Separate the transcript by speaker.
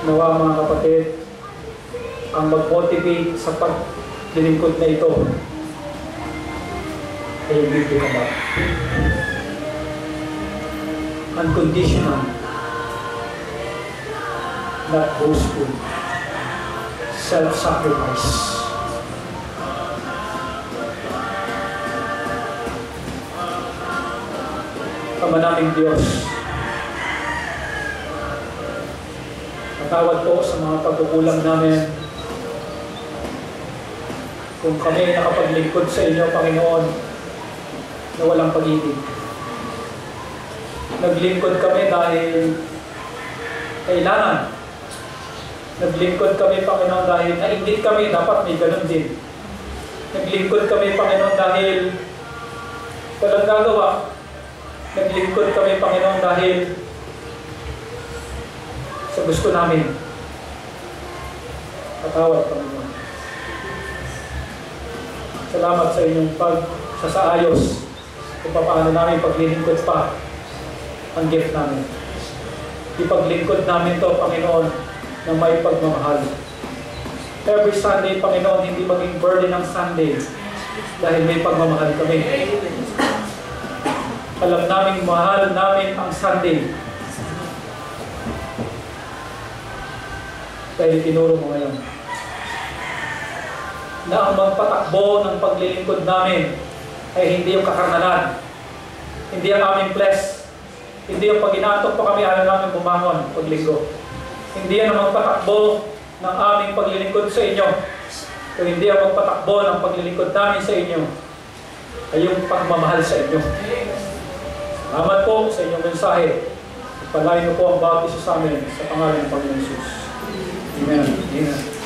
Speaker 1: Nawa mga kapatid, ang mag-motivate sa paglilingkod na ito ay bibigyan ba? Unconditional, not boastful, self-sacrifice. Ama naming Diyos, patawad po sa mga pagkukulang namin. Kung kami nakapaglingkod sa inyo, Panginoon, na walang pag-ibig. Naglingkod kami dahil kailangan. Naglingkod kami, Panginoon, dahil nainggit kami, dapat may ganun din. Naglingkod kami, Panginoon, dahil walang gagawa. Naglingkod kami, Panginoon, dahil sa gusto namin. Patawad, Panginoon. Salamat sa inyong pagsasaayos kung paano namin paglilingkod pa ang gift namin. Ipaglingkod namin to, Panginoon, na may pagmamahal. Every Sunday, Panginoon, hindi maging burden ng Sunday dahil may pagmamahal kami. Alam namin, mahal namin ang Sunday dahil tinuro mo ngayon na ang magpatakbo ng paglilingkod namin ay hindi yung kakarnalan, hindi ang aming flesh, hindi yung pag inaantok pa kami, ayaw namin bumangon paglinggo. Hindi yan ang magpatakbo ng aming paglilingkod sa inyo. Kung hindi ang magpatakbo ng paglilingkod namin sa inyo, ay yung pagmamahal sa inyo. Salamat po sa inyong mensahe. Palayo po ang baptiso sa amin sa pangalan ng Panginoon Jesus. Amen. Amen.